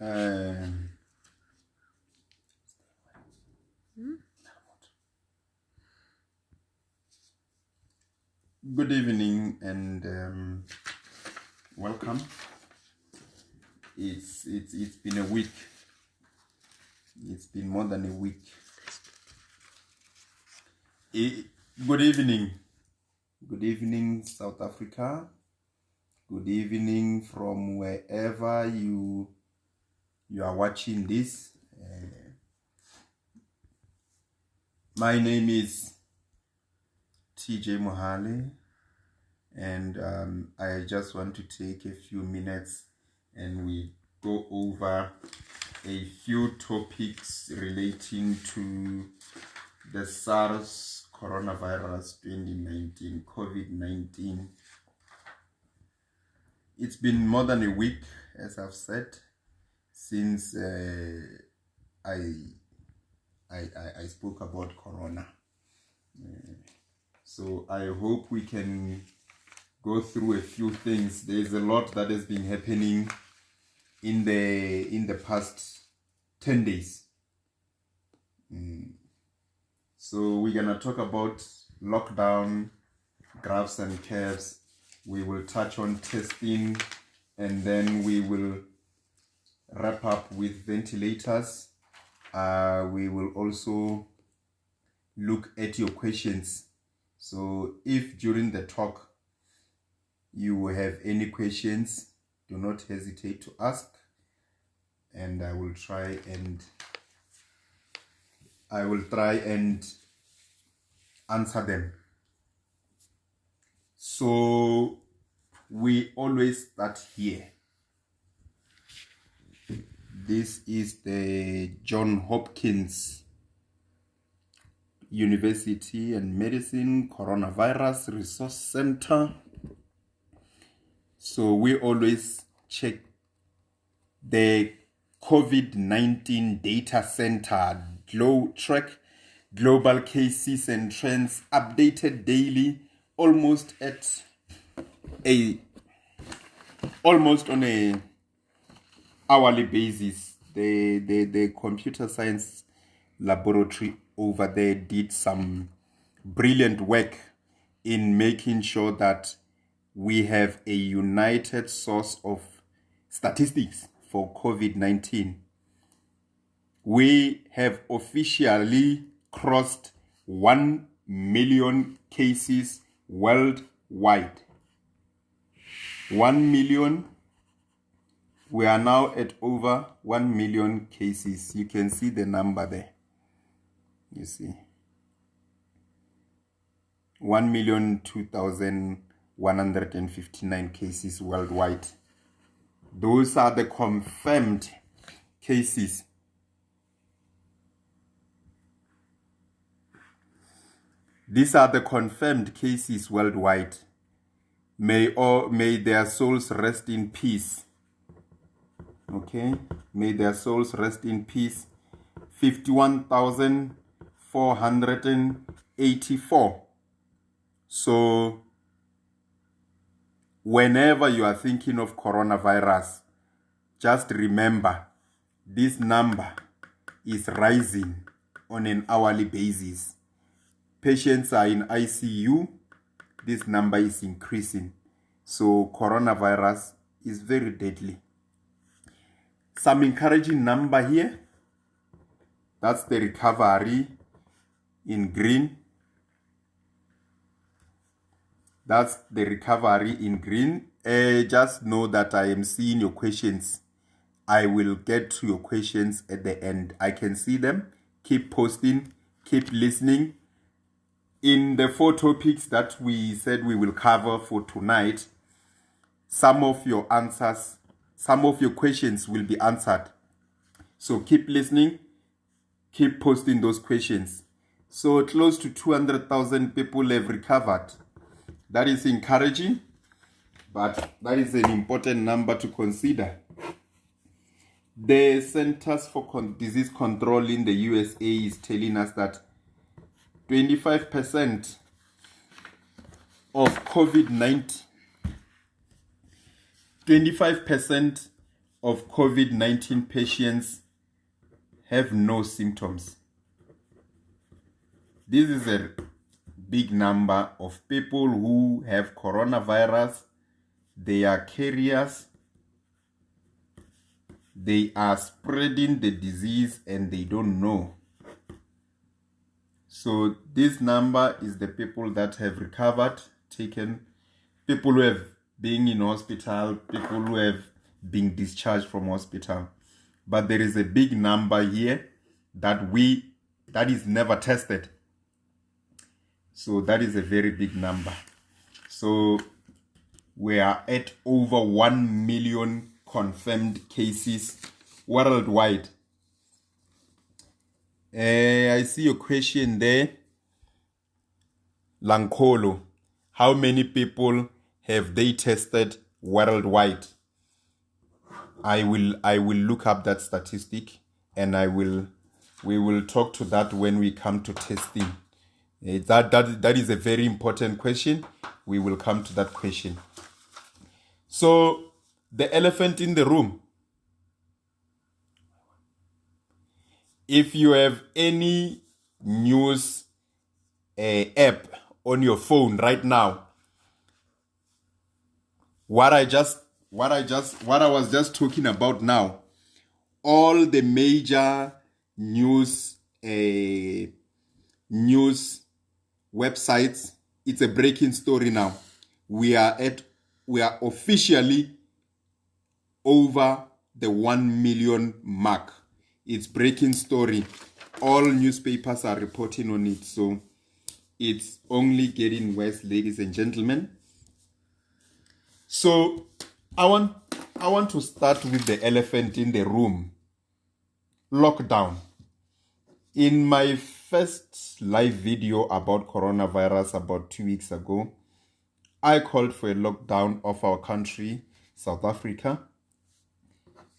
Um, Good evening and welcome. It's been a week. It's been more than a week. Good evening. Good evening, South Africa. Good evening from wherever you are watching this. My name is TJ Mohale, and I just want to take a few minutes and we go over a few topics relating to the SARS coronavirus 2019, Covid-19. It's been more than a week, as I've said, since I spoke about corona. So I hope we can go through a few things. There's a lot that has been happening in the past 10 days. So we're gonna talk about lockdown, graphs and curves. We will touch on testing, and then we will wrap up with ventilators. We will also look at your questions. So if during the talk you have any questions, do not hesitate to ask, and I will try and answer them. So we always start here. This is the Johns Hopkins University and Medicine Coronavirus Resource Center. So we always check the COVID-19 data center, track global cases and trends updated daily, almost on a hourly basis. The computer science laboratory over there did some brilliant work in making sure that we have a united source of statistics for COVID-19. We have officially crossed 1 million cases worldwide. 1 million. We are now at over 1 million cases. You can see the number there. You see. 1,02,159 cases worldwide. Those are the confirmed cases. These are the confirmed cases worldwide. May their souls rest in peace. Okay? May their souls rest in peace. 51,484. So whenever you are thinking of coronavirus, just remember this number is rising on an hourly basis. Patients are in ICU. This number is increasing. So coronavirus is very deadly. Some encouraging number here. That's the recovery in green. That's the recovery in green. Just know that I am seeing your questions. I will get to your questions at the end. I can see them. Keep posting. Keep listening. In the 4 topics that we said we will cover for tonight, some of your questions will be answered. So keep listening. Keep posting those questions. So close to 200,000 people have recovered. That is encouraging, but that is an important number to consider. The Centers for Disease Control in the USA is telling us that 25% of COVID-19, 25% of COVID-19 patients have no symptoms. This is a big number of people who have coronavirus. They are carriers. They are spreading the disease and they don't know. So this number is the people that have recovered, taken, people who have been in hospital, people who have been discharged from hospital. But there is a big number here that is never tested. So that is a very big number. So we are at over 1 million confirmed cases worldwide. I see your question there. Lankolo, how many people have they tested worldwide? I will look up that statistic and we will talk to that when we come to testing. That is a very important question. We will come to that question. So the elephant in the room. If you have any news app on your phone right now, what I was just talking about now, all the major news websites, it's a breaking story now. We are officially over the 1 million mark. It's breaking story. All newspapers are reporting on it. So it's only getting worse, ladies and gentlemen. So I want to start with the elephant in the room. Lockdown. In my first live video about coronavirus about 2 weeks ago, I called for a lockdown of our country, South Africa.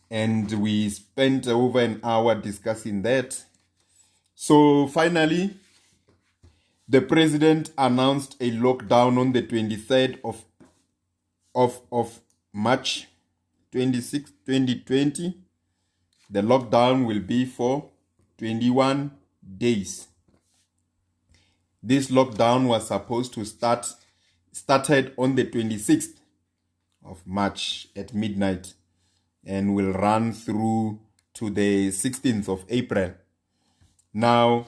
And we spent over an hour discussing that. So finally, the president announced a lockdown on the 23rd of March 26, 2020. The lockdown will be for 21 days. This lockdown was supposed to started on the 26th of March at midnight and will run through to the 16th of April. Now,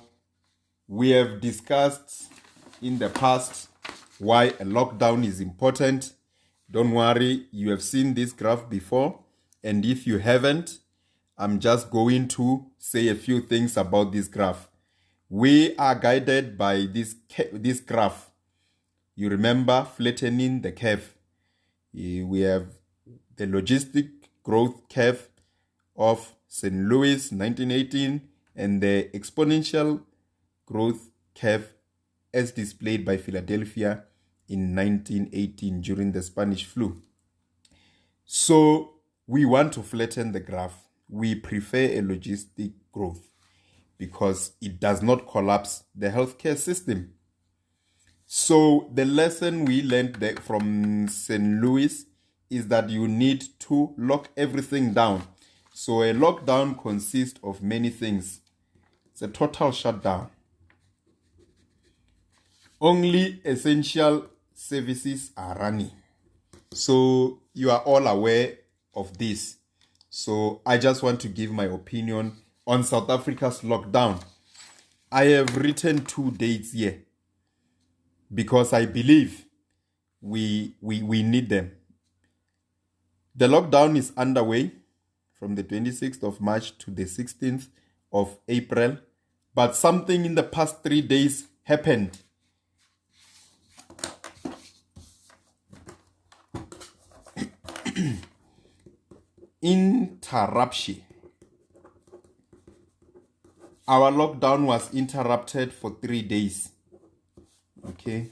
we have discussed in the past why a lockdown is important. Don't worry, you have seen this graph before. And if you haven't, I'm just going to say a few things about this graph. We are guided by this graph. You remember flattening the curve. We have the logistic growth curve of St. Louis 1918 and the exponential growth curve as displayed by Philadelphia in 1918 during the Spanish flu. So we want to flatten the graph. We prefer a logistic growth because it does not collapse the healthcare system. So the lesson we learned from St. Louis is that you need to lock everything down. So a lockdown consists of many things. It's a total shutdown. Only essential services are running. So you are all aware of this. So I just want to give my opinion on South Africa's lockdown. I have written 2 dates here because I believe we need them. The lockdown is underway from the 26th of March to the 16th of April, but something in the past 3 days happened. Interruption. Our lockdown was interrupted for 3 days. Okay.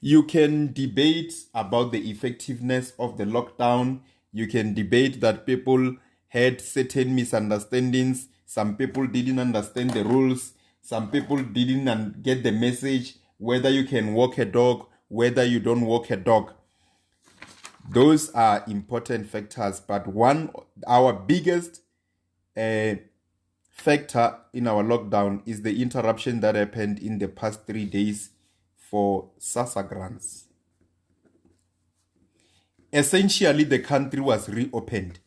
You can debate about the effectiveness of the lockdown. You can debate that people had certain misunderstandings. Some people didn't understand the rules. Some people didn't get the message, whether you can walk a dog, whether you don't walk a dog. Those are important factors, but our biggest factor in our lockdown is the interruption that happened in the past 3 days for SASSA grants. Essentially, the country was reopened.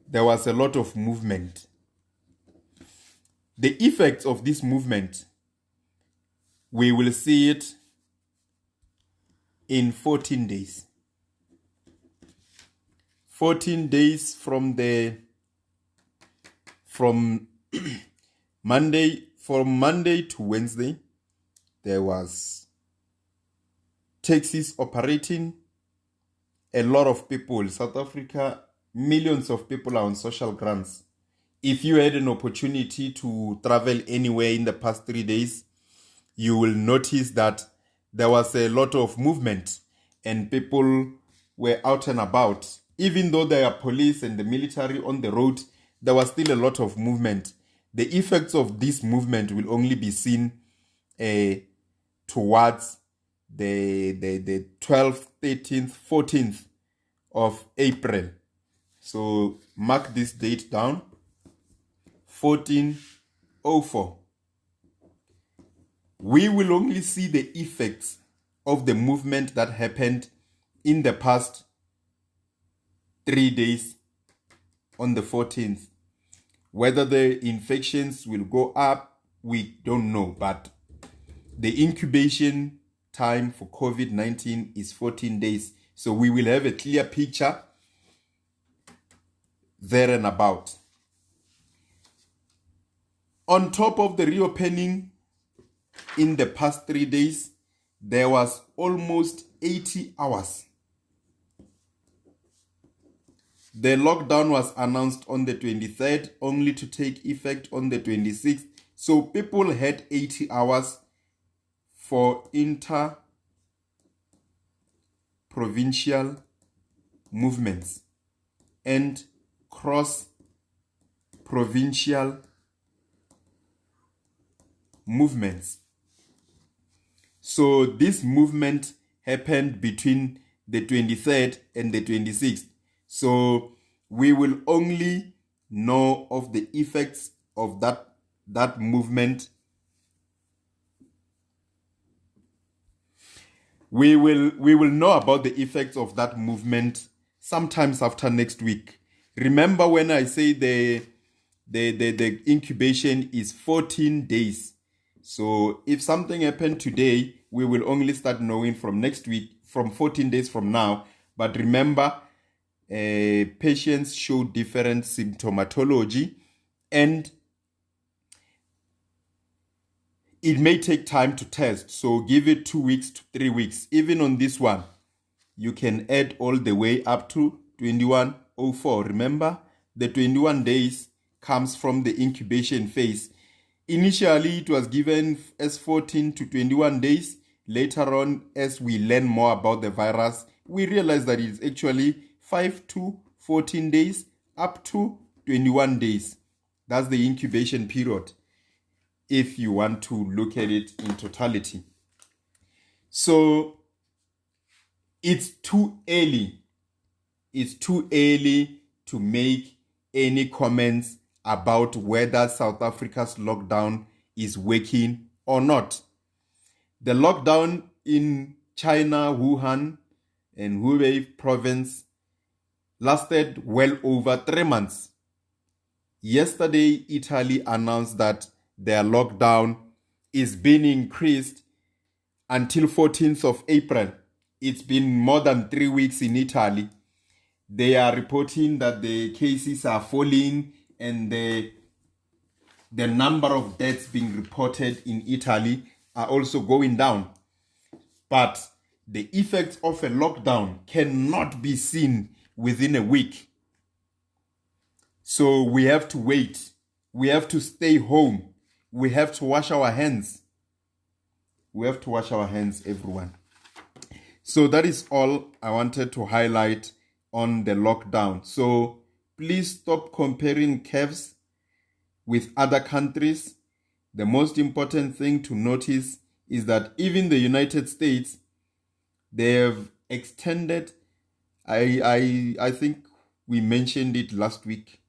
There was a lot of movement. The effects of this movement, we will see it in 14 days. 14 days from Monday to Wednesday, there was taxis operating. A lot of people, South Africa, millions of people are on social grants. If you had an opportunity to travel anywhere in the past 3 days, you will notice that there was a lot of movement and people were out and about. Even though there are police and the military on the road, there was still a lot of movement. The effects of this movement will only be seen towards the 12th, 13th, 14th of April. So mark this date down, 1404. We will only see the effects of the movement that happened in the past 3 days on the 14th. Whether the infections will go up, we don't know, but the incubation time for COVID-19 is 14 days. So we will have a clear picture there and about. On top of the reopening in the past 3 days, there was almost 80 hours. The lockdown was announced on the 23rd, only to take effect on the 26th. So people had 80 hours for inter-provincial movements and cross-provincial movements. So this movement happened between the 23rd and the 26th. So we will only know of the effects of that movement. We will know about the effects of that movement sometimes after next week. Remember when I say the incubation is 14 days. So if something happened today, we will only start knowing from next week, from 14 days from now. But remember, patients show different symptomatology and it may take time to test. So give it 2 weeks to 3 weeks. Even on this one, you can add all the way up to 2104. Remember, the 21 days comes from the incubation phase. Initially, it was given as 14 to 21 days. Later on, as we learn more about the virus, we realize that it's actually 5 to 14 days up to 21 days. That's the incubation period, if you want to look at it in totality. So it's too early. It's too early to make any comments about whether South Africa's lockdown is working or not. The lockdown in China, Wuhan, and Hubei province lasted well over 3 months. Yesterday, Italy announced that their lockdown is being increased until 14th of April. It's been more than 3 weeks in Italy. They are reporting that the cases are falling and the number of deaths being reported in Italy are also going down. But the effects of a lockdown cannot be seen within a week. So we have to wait. We have to stay home. We have to wash our hands. We have to wash our hands, everyone. So that is all I wanted to highlight on the lockdown. So please stop comparing curves with other countries. The most important thing to notice is that even the United States, they have extended. I think we mentioned it last week.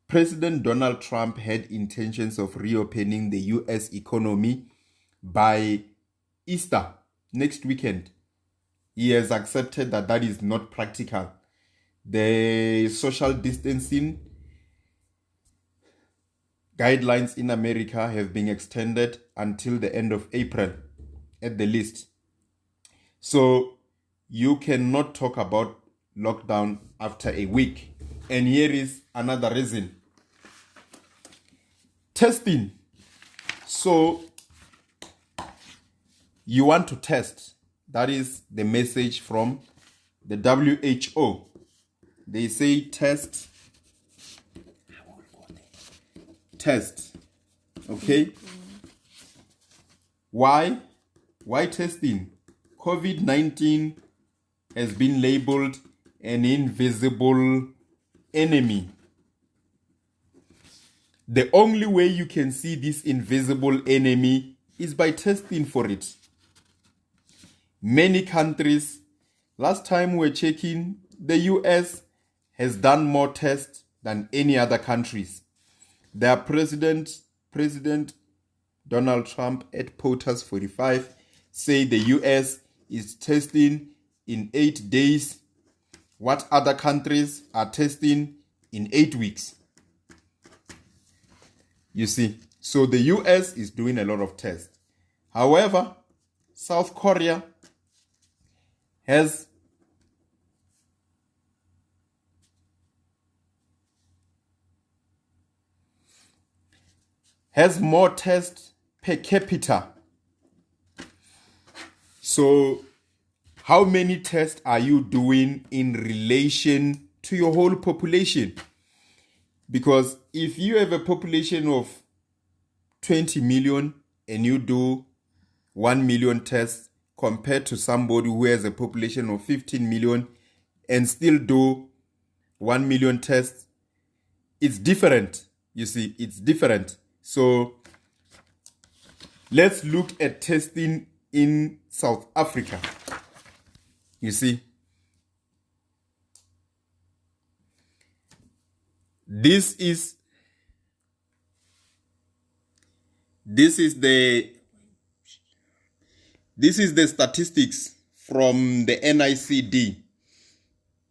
President Donald Trump had intentions of reopening the US economy by Easter, next weekend. He has accepted that that is not practical. The social distancing guidelines in America have been extended until the end of April at the least. So you cannot talk about lockdown after a week. And here is another reason. Testing. So you want to test. That is the message from the WHO. They say test. Test. Okay? Why? Why testing? COVID-19 has been labeled an invisible enemy. The only way you can see this invisible enemy is by testing for it. Many countries, last time we were checking, the US has done more tests than any other countries. Their president Donald Trump at POTUS 45 say the US is testing in 8 days what other countries are testing in 8 weeks. You see, so the US is doing a lot of tests. However, South Korea has more tests per capita. So how many tests are you doing in relation to your whole population? Because if you have a population of 20 million and you do 1 million tests compared to somebody who has a population of 15 million and still do 1 million tests, it's different. You see, it's different. So let's look at testing in South Africa. You see, this is the statistics from the NICD,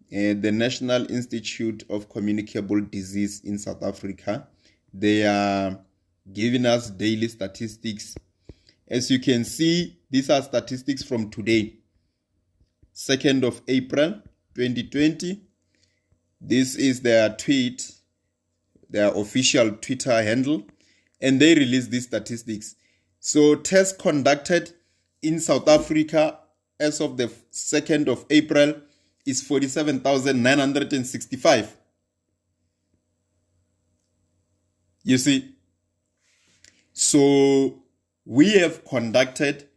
the National Institute of Communicable Disease in South Africa. They are giving us daily statistics. As you can see, these are statistics from today, 2nd of April 2020. This is their tweet, their official Twitter handle, and they release these statistics. So tests conducted in South Africa as of the 2nd of April is 47,965. You see, so we have conducted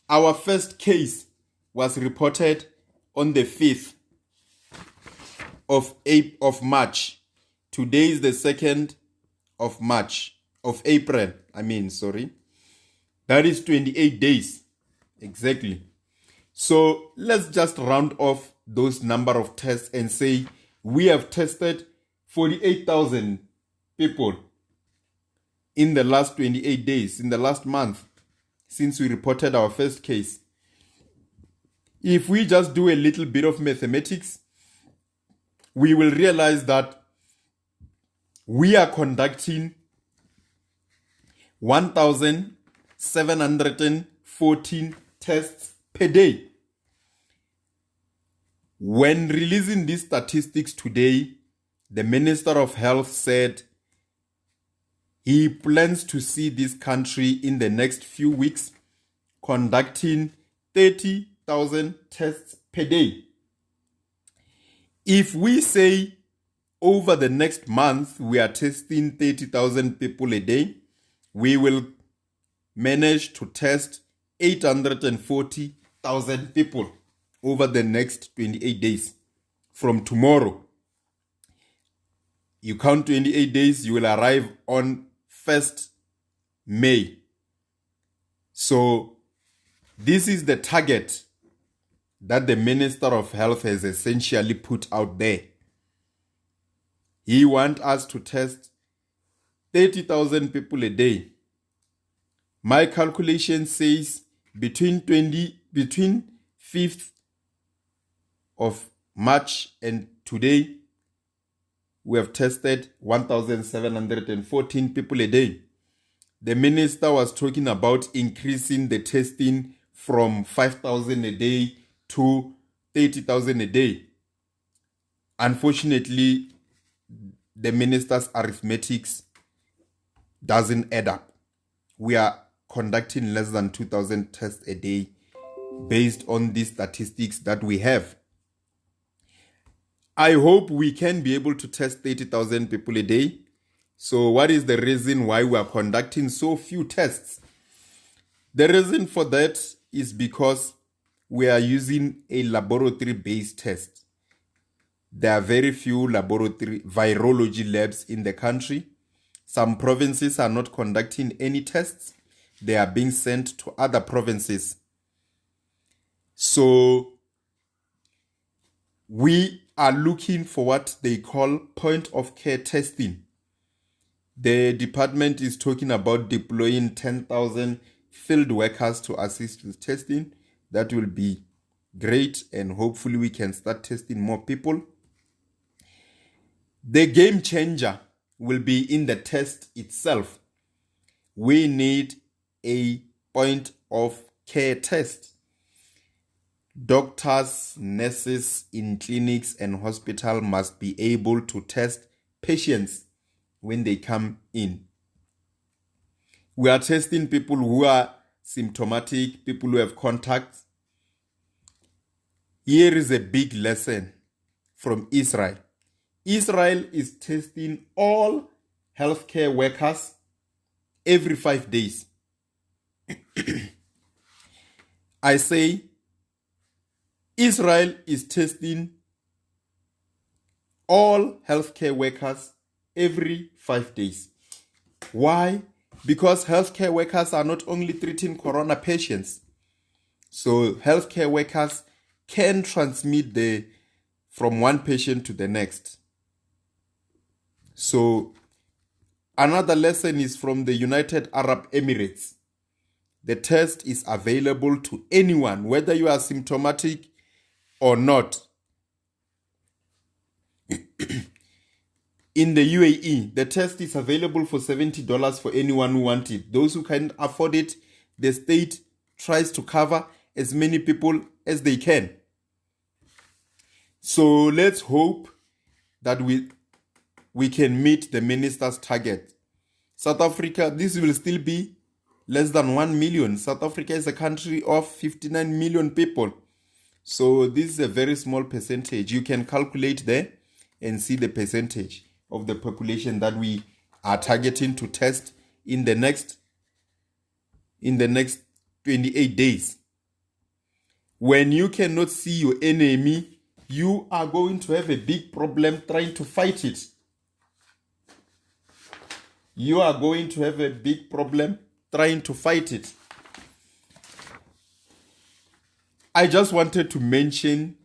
our first case was reported on the 5th of March. Today is the 2nd of April. That is 28 days. Exactly. So let's just round off those number of tests and say we have tested 48,000 people in the last 28 days, in the last month, since we reported our first case. If we just do a little bit of mathematics, we will realize that we are conducting 1,714 tests per day. When releasing these statistics today, the Minister of Health said he plans to see this country in the next few weeks conducting 30,000 tests per day. If we say over the next month we are testing 30,000 people a day, we will manage to test 840,000 people over the next 28 days from tomorrow. You count 28 days, you will arrive on 1st May. So this is the target that the Minister of Health has essentially put out there. He wants us to test 30,000 people a day. My calculation says between 5th of March and today, we have tested 1,714 people a day. The minister was talking about increasing the testing from 5,000 a day to 30,000 a day. Unfortunately, the minister's arithmetics doesn't add up. We are conducting less than 2,000 tests a day based on these statistics that we have. I hope we can be able to test 30,000 people a day. So what is the reason why we are conducting so few tests? The reason for that is because we are using a laboratory-based test. There are very few laboratory virology labs in the country. Some provinces are not conducting any tests. They are being sent to other provinces. So we are looking for what they call point-of-care testing. The department is talking about deploying 10,000 field workers to assist with testing. That will be great, and hopefully we can start testing more people. The game changer will be in the test itself. We need a point-of-care test. Doctors, nurses in clinics and hospitals must be able to test patients when they come in. We are testing people who are symptomatic, people who have contacts. Here is a big lesson from Israel. Israel is testing all healthcare workers every 5 days. I say Israel is testing all healthcare workers every 5 days. Why? Because healthcare workers are not only treating corona patients. So healthcare workers can transmit from one patient to the next. So another lesson is from the United Arab Emirates. The test is available to anyone, whether you are symptomatic or not. In the UAE, the test is available for $70 for anyone who wants it. Those who can't afford it, the state tries to cover as many people as they can. So let's hope that we can meet the minister's target. South Africa, this will still be less than 1 million. South Africa is a country of 59 million people. So this is a very small percentage. You can calculate there and see the percentage of the population that we are targeting to test in the next 28 days. When you cannot see your enemy, you are going to have a big problem trying to fight it. You are going to have a big problem trying to fight it. I just wanted to mention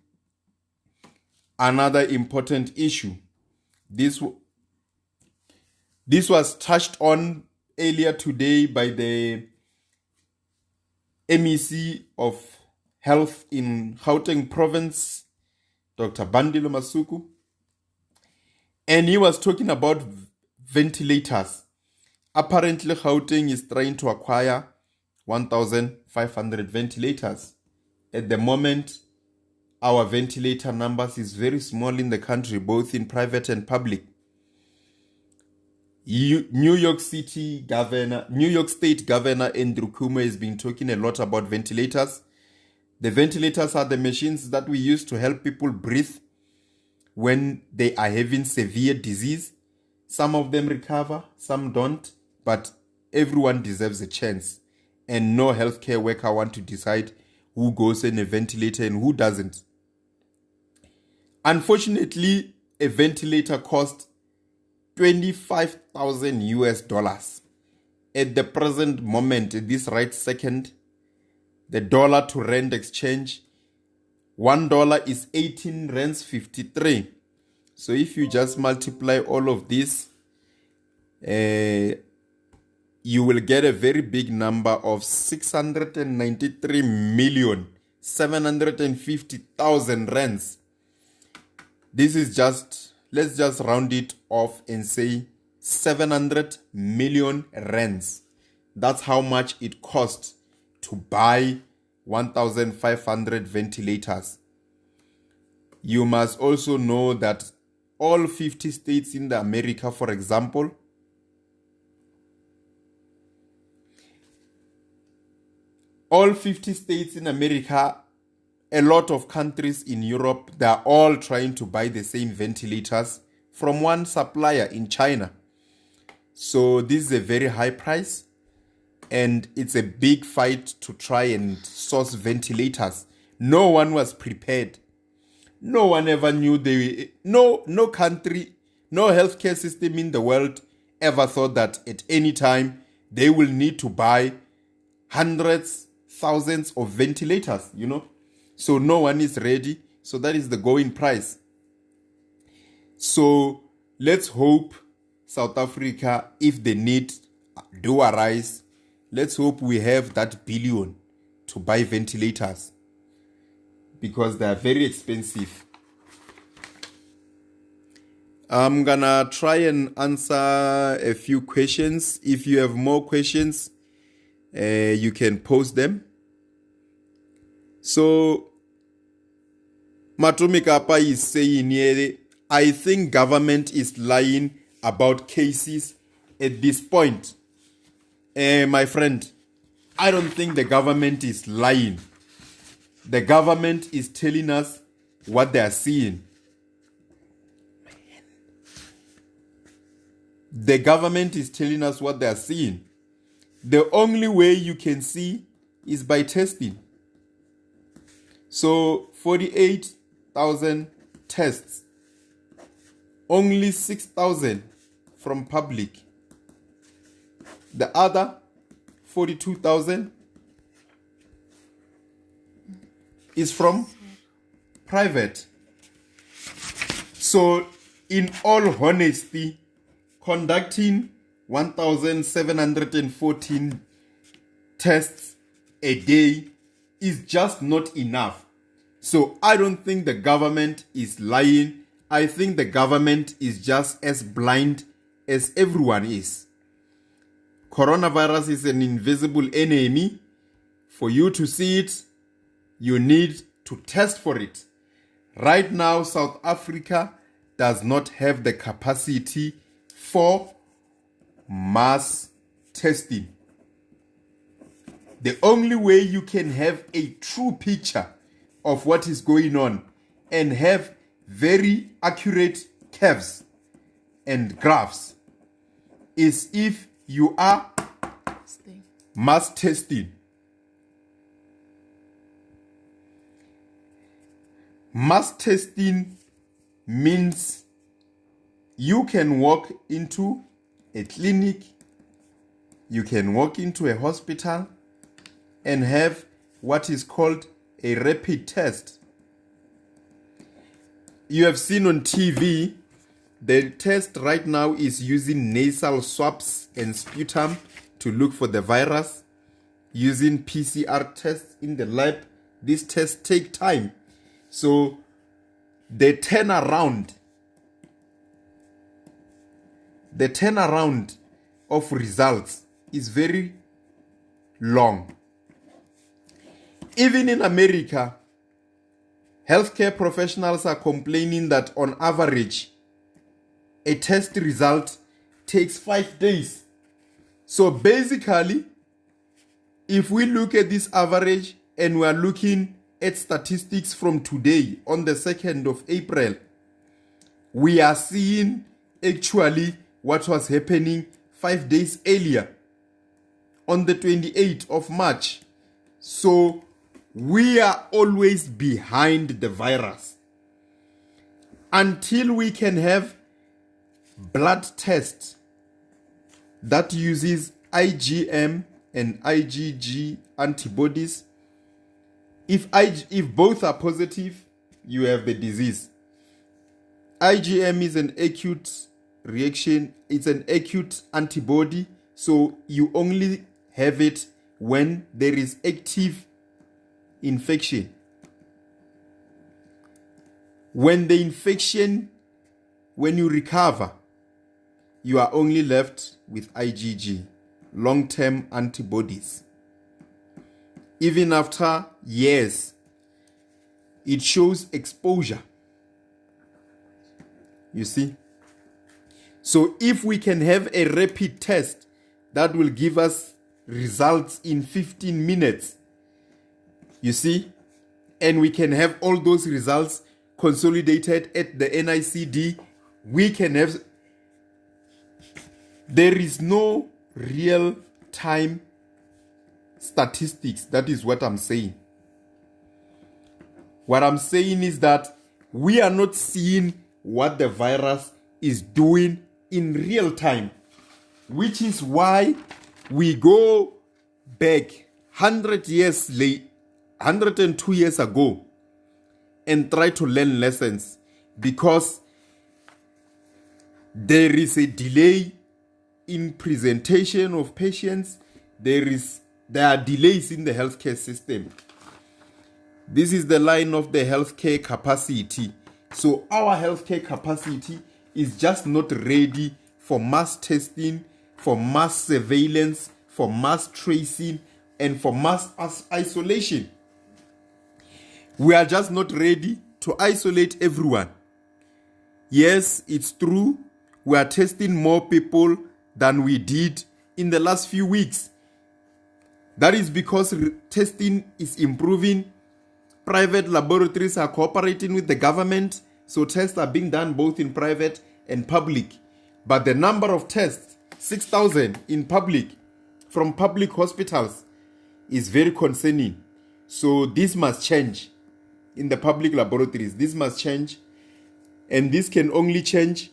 another important issue. This was touched on earlier today by the MEC of Health in Gauteng Province, Dr. Bandile Masuku. And he was talking about ventilators. Apparently, Gauteng is trying to acquire 1,500 ventilators. At the moment, our ventilator numbers is very small in the country, both in private and public. New York State Governor Andrew Cuomo has been talking a lot about ventilators. The ventilators are the machines that we use to help people breathe when they are having severe disease. Some of them recover, some don't, but everyone deserves a chance. And no healthcare worker wants to decide who goes in a ventilator and who doesn't. Unfortunately, a ventilator costs $25,000 US. at the present moment, at this right second, the dollar to rand exchange, $1 is 18 rands 53. So if you just multiply all of this, you will get a very big number of 693,750,000 rands. This is just, let's just round it off and say 700 million rands. That's how much it costs to buy 1,500 ventilators. You must also know that all 50 states in the America, for example, all 50 states in America, a lot of countries in Europe, they are all trying to buy the same ventilators from one supplier in China. So this is a very high price, and it's a big fight to try and source ventilators. No one was prepared. No one ever knew no country, no healthcare system in the world ever thought that at any time they will need to buy hundreds, thousands of ventilators, So no one is ready. So that is the going price. So let's hope South Africa, if the need do arise, let's hope we have that billion to buy ventilators, because they are very expensive. I'm gonna try and answer a few questions. If you have more questions, you can post them. So Matumi Kapa is saying here, I think government is lying about cases at this point. My friend, I don't think the government is lying. The government is telling us what they are seeing. The government is telling us what they are seeing. The only way you can see is by testing. So 48,000 tests. Only 6,000 from public. The other 42,000 is from private. So in all honesty, conducting 1,714 tests a day is just not enough. So I don't think the government is lying. I think the government is just as blind as everyone is. Coronavirus is an invisible enemy. For you to see it, you need to test for it. Right now, South Africa does not have the capacity for mass testing. The only way you can have a true picture of what is going on and have very accurate curves and graphs is if you are mass testing. Mass testing means you can walk into a clinic, you can walk into a hospital and have what is called a rapid test. You have seen on TV, the test right now is using nasal swabs and sputum to look for the virus. Using PCR tests in the lab, these tests take time. So the turnaround of results is very long. Even in America, healthcare professionals are complaining that on average, a test result takes 5 days. So basically, if we look at this average and we are looking at statistics from today on the 2nd of April, we are seeing actually what was happening 5 days earlier on the 28th of March. So we are always behind the virus. Until we can have blood tests that uses IgM and IgG antibodies. If both are positive, you have the disease. IgM is an acute reaction. It's an acute antibody. So you only have it when there is active infection. When you recover, you are only left with IgG, long-term antibodies. Even after years, it shows exposure. You see? So if we can have a rapid test that will give us results in 15 minutes, you see, and we can have all those results consolidated at the NICD, we can have, there is no real time statistics. That is what I'm saying. What I'm saying is that we are not seeing what the virus is doing in real time, which is why we go back 102 years ago and try to learn lessons, because there is a delay in presentation of patients. There are delays in the healthcare system. This is the line of the healthcare capacity. So our healthcare capacity is just not ready for mass testing, for mass surveillance, for mass tracing, and for mass isolation. We are just not ready to isolate everyone. Yes, it's true. We are testing more people than we did in the last few weeks. That is because testing is improving. Private laboratories are cooperating with the government, so tests are being done both in private and public. But the number of tests, 6,000 in public, from public hospitals, is very concerning. So this must change in the public laboratories. This must change. And this can only change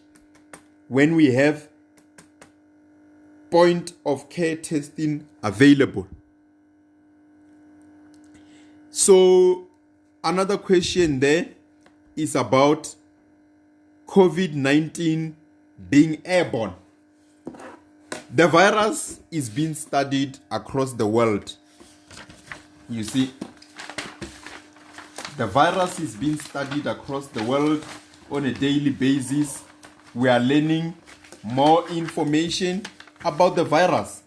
when we have point of care testing available. So another question there is about COVID-19 being airborne. The virus is being studied across the world. You see, the virus is being studied across the world on a daily basis. We are learning more information about the virus.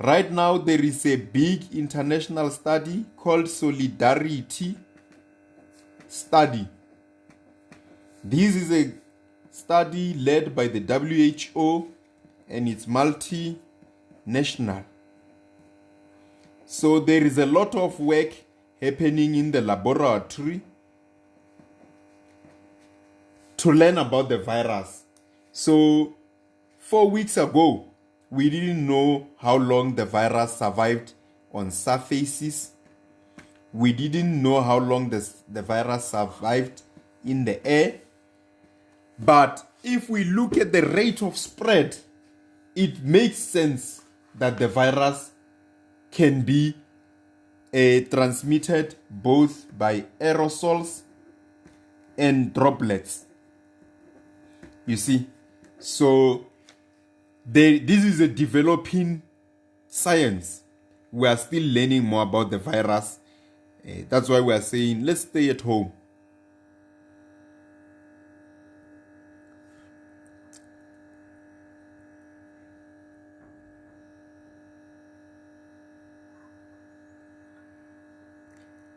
Right now, there is a big international study called Solidarity Study. This is a study led by the WHO, and it's multinational. So there is a lot of work happening in the laboratory to learn about the virus. So 4 weeks ago, we didn't know how long the virus survived on surfaces. We didn't know how long the virus survived in the air. But if we look at the rate of spread, it makes sense that the virus can be transmitted both by aerosols and droplets. You see, so this is a developing science. We are still learning more about the virus. That's why we are saying, let's stay at home.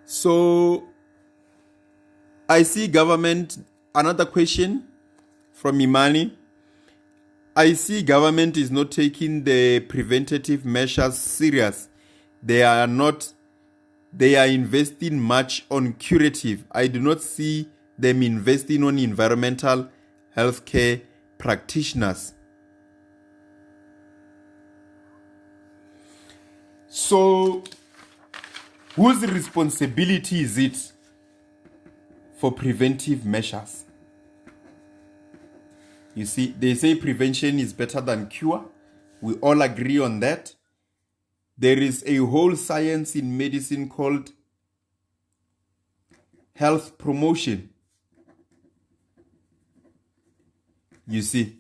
So I see government, another question from Imani. I see government is not taking the preventative measures serious. They are investing much on curative. I do not see them investing on environmental healthcare practitioners. So whose responsibility is it for preventive measures? You see, they say prevention is better than cure. We all agree on that. There is a whole science in medicine called health promotion. You see,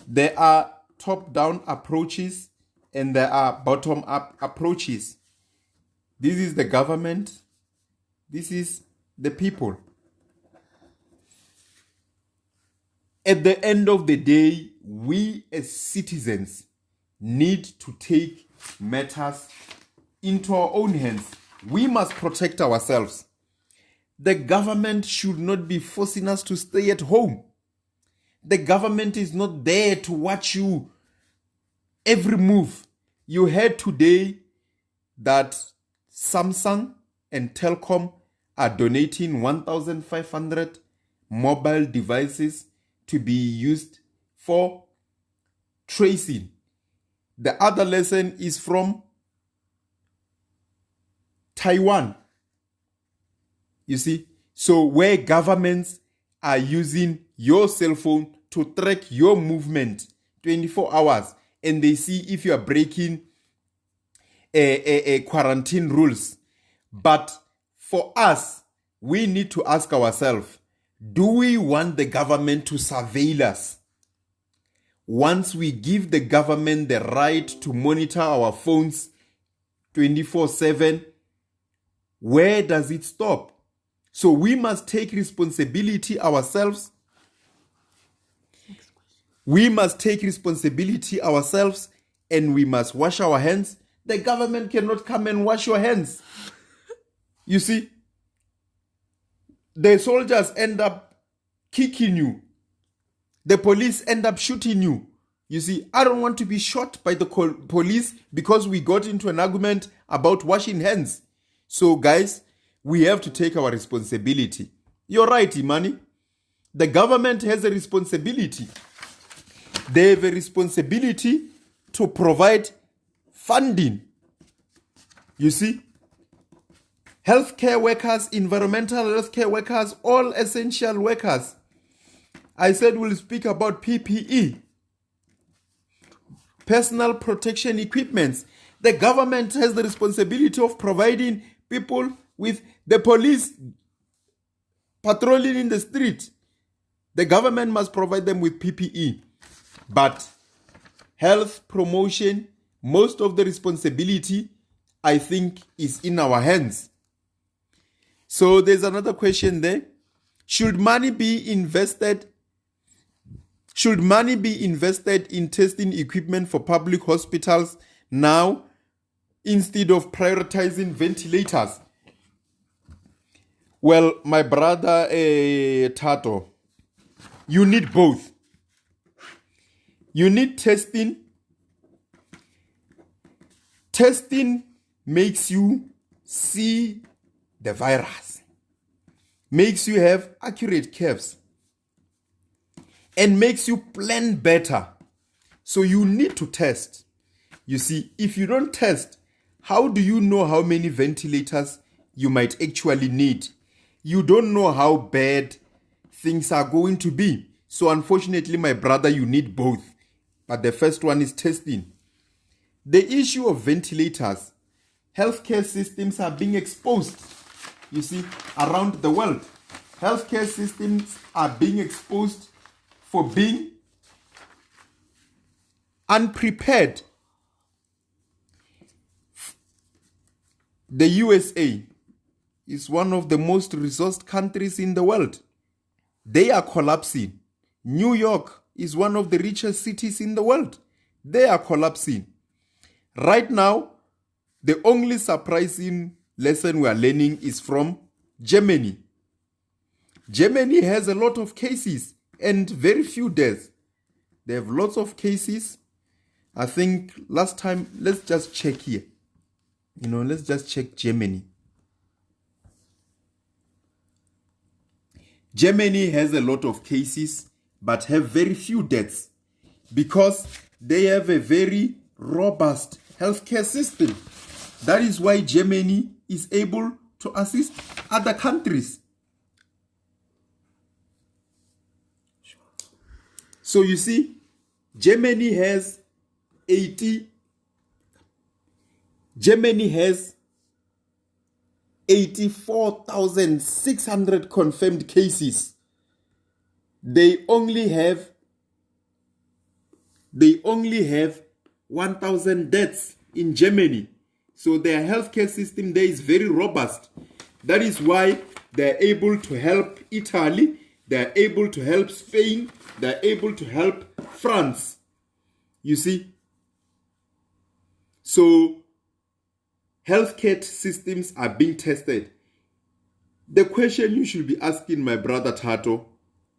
there are top-down approaches and there are bottom-up approaches. This is the government. This is the people. At the end of the day, we as citizens need to take matters into our own hands. We must protect ourselves. The government should not be forcing us to stay at home. The government is not there to watch you every move. You heard today that Samsung and Telkom are donating 1,500 mobile devices to be used for tracing. The other lesson is from Taiwan. You see, so where governments are using your cell phone to track your movement 24 hours and they see if you are breaking quarantine rules. But for us, we need to ask ourselves, do we want the government to surveil us? Once we give the government the right to monitor our phones 24/7, where does it stop? So we must take responsibility ourselves. We must take responsibility ourselves and we must wash our hands. The government cannot come and wash your hands. You see, the soldiers end up kicking you. The police end up shooting you. You see, I don't want to be shot by the police because we got into an argument about washing hands. So guys, we have to take our responsibility. You're right, Imani. The government has a responsibility. They have a responsibility to provide funding. You see, healthcare workers, environmental healthcare workers, all essential workers. I said we'll speak about PPE, personal protection equipments. The government has the responsibility of providing people with the police patrolling in the street. The government must provide them with PPE. But health promotion, most of the responsibility, I think, is in our hands. So there's another question there. Should money be invested in testing equipment for public hospitals now instead of prioritizing ventilators? Well, my brother Tato, you need both. You need testing. Testing makes you see the virus, makes you have accurate curves, and makes you plan better. So you need to test. You see, if you don't test, how do you know how many ventilators you might actually need? You don't know how bad things are going to be. So unfortunately, my brother, you need both. But the first one is testing. The issue of ventilators, healthcare systems are being exposed. You see, around the world, healthcare systems are being exposed for being unprepared. The USA is one of the most resourced countries in the world. They are collapsing. New York is one of the richest cities in the world. They are collapsing. Right now, the only surprising lesson we are learning is from Germany. Germany has a lot of cases and very few deaths. They have lots of cases. I think last time, let's just check here. Let's just check Germany. Germany has a lot of cases but have very few deaths because they have a very robust healthcare system. That is why Germany is able to assist other countries. So you see, Germany has 84,600 confirmed cases. They only have 1,000 deaths in Germany. So their healthcare system there is very robust. That is why they're able to help Italy, they're able to help Spain, they're able to help France. You see? So healthcare systems are being tested. The question you should be asking, my brother Tato,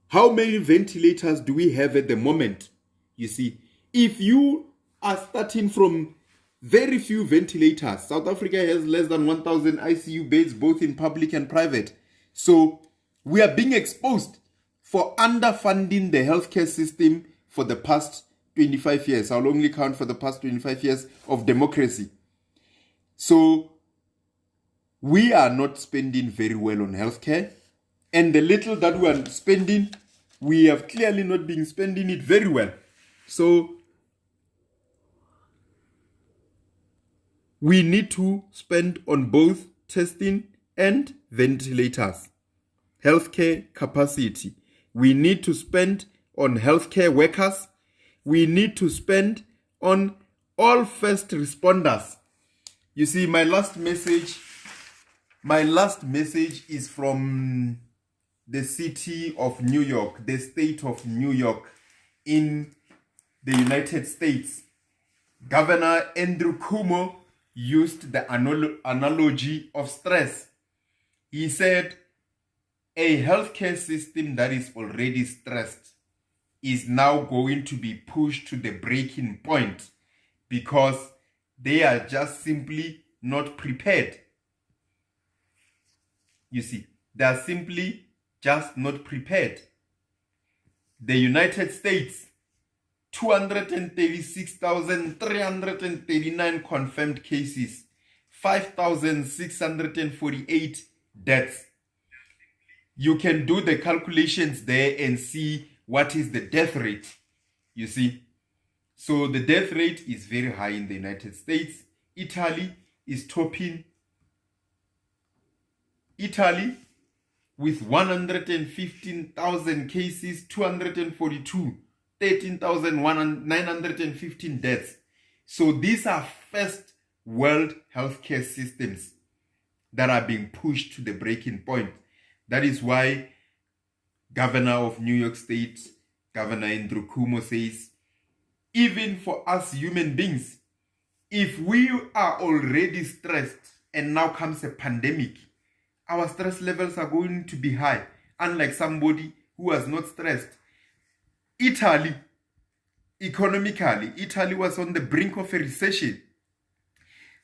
how many ventilators do we have at the moment? You see, if you are starting from very few ventilators, South Africa has less than 1,000 ICU beds, both in public and private. So we are being exposed for underfunding the healthcare system for the past 25 years. I'll only count for the past 25 years of democracy. So we are not spending very well on healthcare. And the little that we are spending, we have clearly not been spending it very well. So we need to spend on both testing and ventilators. Healthcare capacity. We need to spend on healthcare workers. We need to spend on all first responders. You see, my last message is from the city of New York, the state of New York in the United States. Governor Andrew Cuomo used the analogy of stress. He said, a healthcare system that is already stressed is now going to be pushed to the breaking point because they are just simply not prepared. You see, they are simply just not prepared. The United States, 236,339 confirmed cases, 5,648 deaths. You can do the calculations there and see what is the death rate. You see, so the death rate is very high in the United States. Italy is topping. Italy with 115,000 cases, 242, 13,915 deaths. So these are first world healthcare systems that are being pushed to the breaking point. That is why Governor of New York State, Governor Andrew Cuomo says, even for us human beings, if we are already stressed and now comes a pandemic, our stress levels are going to be high, unlike somebody who was not stressed. Italy, economically, Italy was on the brink of a recession.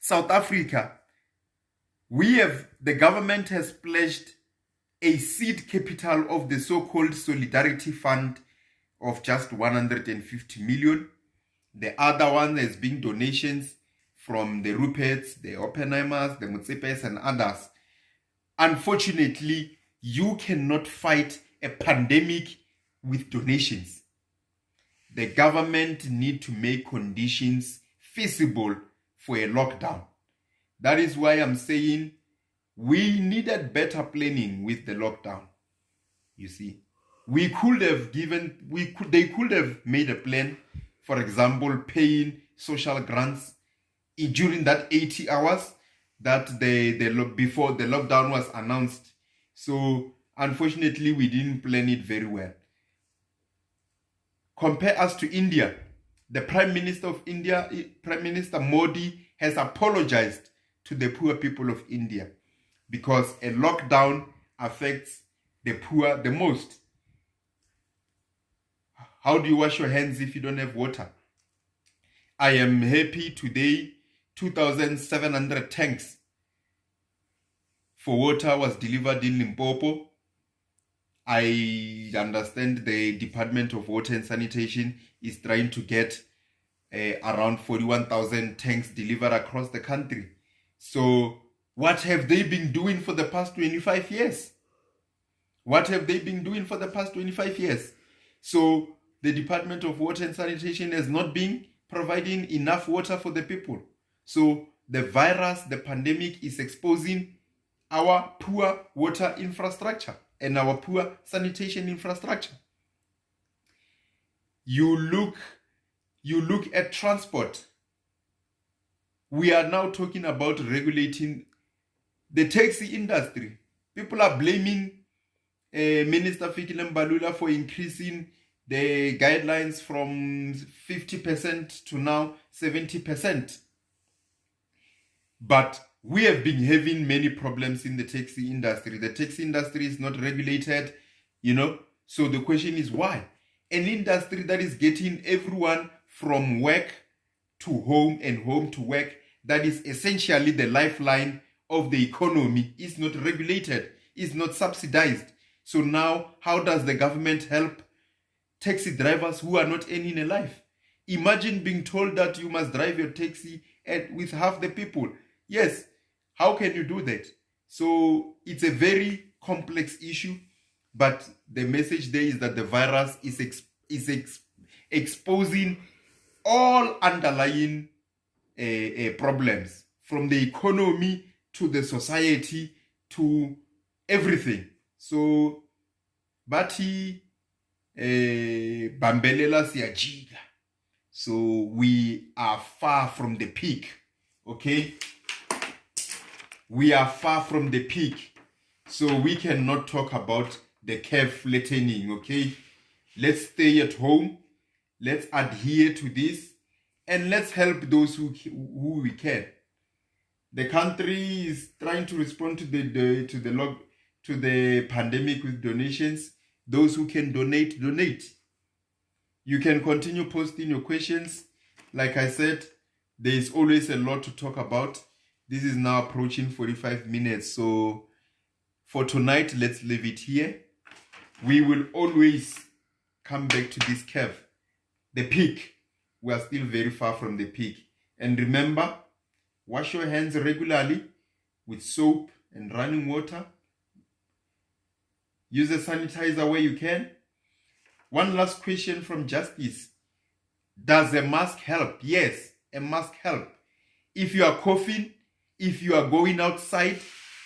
South Africa, the government has pledged a seed capital of the so-called Solidarity Fund of just 150 million. The other one has been donations from the Ruperts, the Oppenheimers, the Mutsepes and others. Unfortunately, you cannot fight a pandemic with donations. The government need to make conditions feasible for a lockdown. That is why I'm saying we needed better planning with the lockdown. You see, they could have made a plan, for example, paying social grants during that 80 hours that before the lockdown was announced. So unfortunately, we didn't plan it very well. Compare us to India. The Prime Minister of India, Prime Minister Modi, has apologized to the poor people of India because a lockdown affects the poor the most. How do you wash your hands if you don't have water? I am happy today, 2,700 tanks for water was delivered in Limpopo. I understand the Department of Water and Sanitation is trying to get around 41,000 tanks delivered across the country. So what have they been doing for the past 25 years? What have they been doing for the past 25 years? So the Department of Water and Sanitation has not been providing enough water for the people. So the virus, the pandemic is exposing our poor water infrastructure and our poor sanitation infrastructure. You look at transport. We are now talking about regulating the taxi industry. People are blaming Minister Fikile Mbalula for increasing the guidelines from 50% to now 70%. But we have been having many problems in the taxi industry. The taxi industry is not regulated, So the question is why? An industry that is getting everyone from work to home and home to work, that is essentially the lifeline of the economy, is not regulated, is not subsidized. So now, how does the government help taxi drivers who are not earning a life? Imagine being told that you must drive your taxi with half the people. Yes, how can you do that? So it's a very complex issue, but the message there is that the virus is exposing all underlying problems, from the economy to the society to everything. So bathi bambelela siyajiga. So we are far from the peak. Okay, we are far from the peak, so we cannot talk about the curve flattening. Okay, let's stay at home, let's adhere to this, and let's help those who we can. The country is trying to respond to the pandemic with donations. Those who can donate. You can continue posting your questions. Like I said, there is always a lot to talk about. This is now approaching 45 minutes. So for tonight, let's leave it here. We will always come back to this curve. The peak. We are still very far from the peak. And remember, wash your hands regularly with soap and running water. Use a sanitizer where you can. One last question from Justice. Does a mask help? Yes, a mask help. If you are coughing, if you are going outside,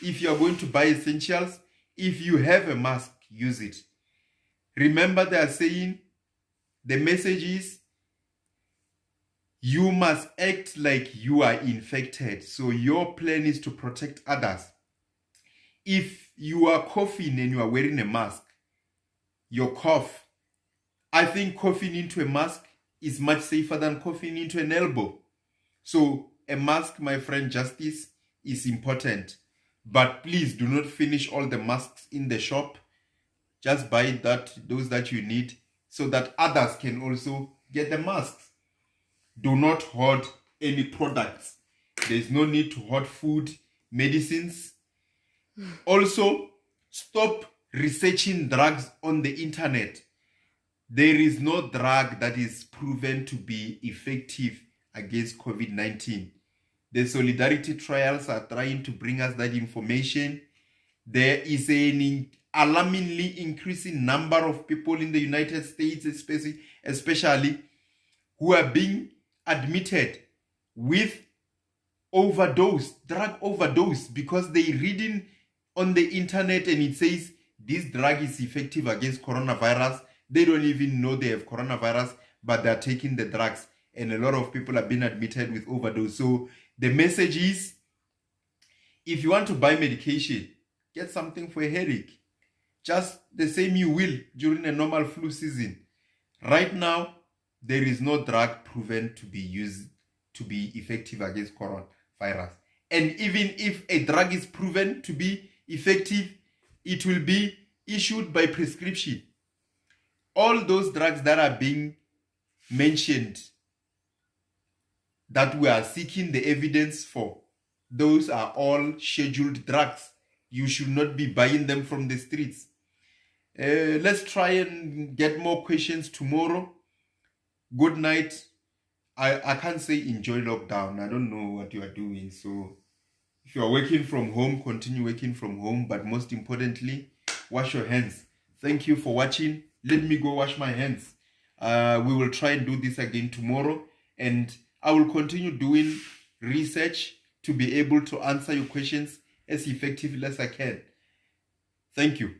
if you are going to buy essentials, if you have a mask, use it. Remember, they are saying, the message is, you must act like you are infected. So your plan is to protect others. If you are coughing and you are wearing a mask, your cough, I think coughing into a mask is much safer than coughing into an elbow. So a mask, my friend Justice, is important. But please do not finish all the masks in the shop. Just buy those that you need so that others can also get the masks. Do not hoard any products. There is no need to hoard food, medicines. Also, stop researching drugs on the internet. There is no drug that is proven to be effective against COVID-19. The solidarity trials are trying to bring us that information. There is an alarmingly increasing number of people in the United States, especially who are being admitted with drug overdose, because they're reading on the internet and it says this drug is effective against coronavirus. They don't even know they have coronavirus, but they're taking the drugs, and a lot of people have been admitted with overdose. So the message is, if you want to buy medication, get something for a headache, just the same you will during a normal flu season. Right now, there is no drug proven to be used to be effective against coronavirus. And even if a drug is proven to be effective, it will be issued by prescription. All those drugs that are being mentioned, that we are seeking the evidence for, those are all scheduled drugs. You should not be buying them from the streets. Let's try and get more questions tomorrow. Good night. I can't say enjoy lockdown. I don't know what you are doing. So if you are working from home, continue working from home. But most importantly, wash your hands. Thank you for watching. Let me go wash my hands. We will try and do this again tomorrow, and I will continue doing research to be able to answer your questions as effectively as I can. Thank you.